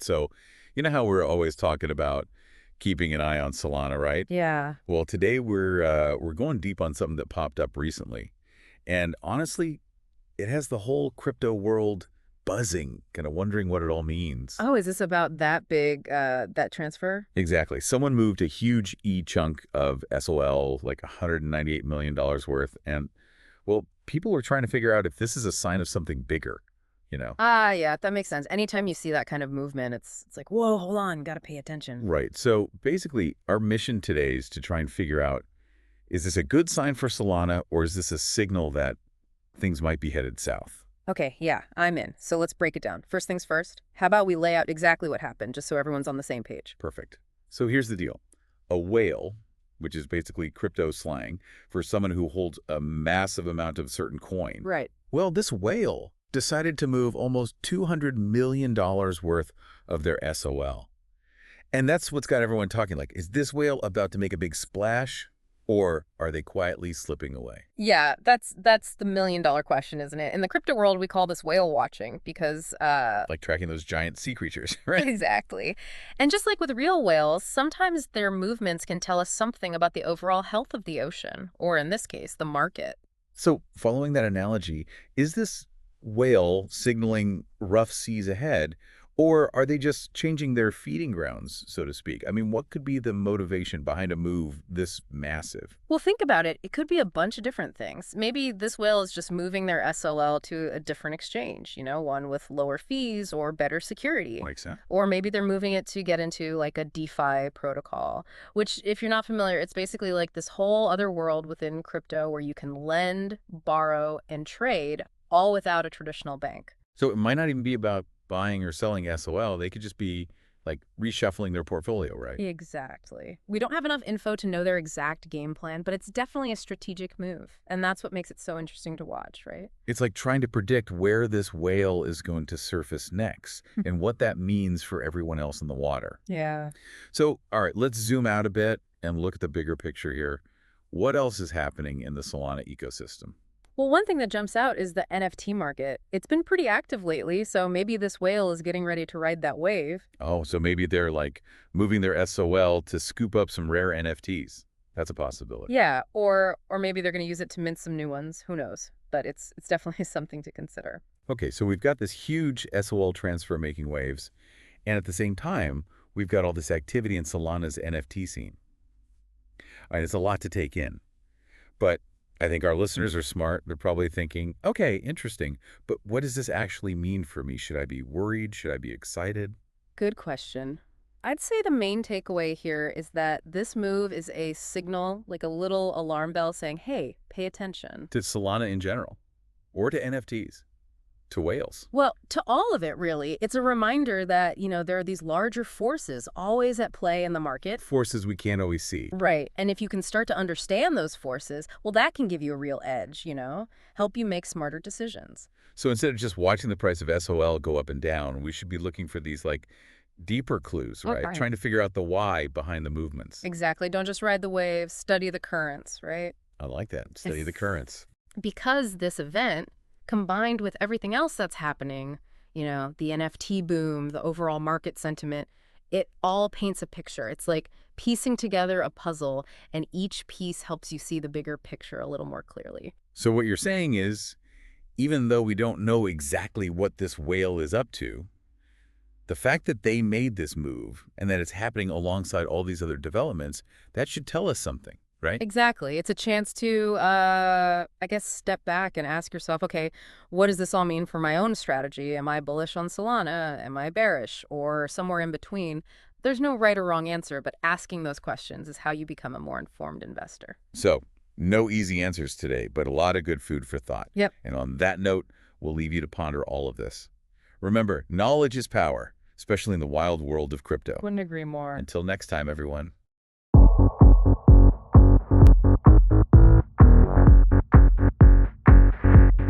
So, you know how we're always talking about keeping an eye on Solana, right? Yeah. Well, today we're going deep on something that popped up recently. And honestly, it has the whole crypto world buzzing, kind of wondering what it all means. Oh, is this about that big, that transfer? Exactly. Someone moved a huge chunk of SOL, like $198 million worth. And, well, people were trying to figure out if this is a sign of something bigger, you know? Ah, yeah, that makes sense. Anytime you see that kind of movement, it's like, whoa, hold on, gotta pay attention. Right. So basically, our mission today is to try and figure out, is this a good sign for Solana, or is this a signal that things might be headed south? Okay, yeah, I'm in. So let's break it down. First things first, how about we lay out exactly what happened, just so everyone's on the same page? Perfect. So here's the deal. A whale, which is basically crypto slang for someone who holds a massive amount of certain coin. Right. Well, this whale decided to move almost $200 million worth of their SOL. And that's what's got everyone talking, like, is this whale about to make a big splash, or are they quietly slipping away? Yeah, that's the million-dollar question, isn't it? In the crypto world, we call this whale watching because Like tracking those giant sea creatures, right? exactly. And just like with real whales, sometimes their movements can tell us something about the overall health of the ocean, or in this case, the market. So following that analogy, is this whale signaling rough seas ahead, or are they just changing their feeding grounds, so to speak? I mean, what could be the motivation behind a move this massive? Well, think about it. It could be a bunch of different things. Maybe this whale is just moving their SLL to a different exchange, one with lower fees or better security. Like that? Or maybe they're moving it to get into like a DeFi protocol, which, if you're not familiar, it's basically like this whole other world within crypto where you can lend, borrow, and trade all without a traditional bank. So it might not even be about buying or selling SOL. They could just be like reshuffling their portfolio, right? Exactly. We don't have enough info to know their exact game plan, but it's definitely a strategic move. And that's what makes it so interesting to watch, right? It's like trying to predict where this whale is going to surface next and what that means for everyone else in the water. Yeah. So, all right, let's zoom out a bit and look at the bigger picture here. What else is happening in the Solana ecosystem? Well, one thing that jumps out is the NFT market. It's been pretty active lately, so maybe this whale is getting ready to ride that wave. Oh, so maybe they're like moving their SOL to scoop up some rare NFTs. That's a possibility. Yeah, or maybe they're going to use it to mint some new ones. Who knows? But it's definitely something to consider. Okay, so we've got this huge SOL transfer making waves, and at the same time, we've got all this activity in Solana's NFT scene. All right, it's a lot to take in. But I think our listeners are smart. They're probably thinking, okay, interesting, but what does this actually mean for me? Should I be worried? Should I be excited? Good question. I'd say the main takeaway here is that this move is a signal, like a little alarm bell saying, hey, pay attention. To Solana in general, or to NFTs, to whales? Well, to all of it, really. It's a reminder that, there are these larger forces always at play in the market. Forces we can't always see. Right. And if you can start to understand those forces, well, that can give you a real edge, help you make smarter decisions. So instead of just watching the price of SOL go up and down, we should be looking for these like deeper clues, Oh, right? right. Trying to figure out the why behind the movements. Exactly. Don't just ride the waves, study the currents, right? I like that. Study the currents. Because this event, combined with everything else that's happening, the NFT boom, the overall market sentiment, it all paints a picture. It's like piecing together a puzzle, and each piece helps you see the bigger picture a little more clearly. So what you're saying is, even though we don't know exactly what this whale is up to, the fact that they made this move and that it's happening alongside all these other developments, that should tell us something, right? Exactly. It's a chance to, I guess, step back and ask yourself, okay, what does this all mean for my own strategy? Am I bullish on Solana? Am I bearish? Or somewhere in between? There's no right or wrong answer, but asking those questions is how you become a more informed investor. So, no easy answers today, but a lot of good food for thought. Yep. And on that note, we'll leave you to ponder all of this. Remember, knowledge is power, especially in the wild world of crypto. Couldn't agree more. Until next time, everyone.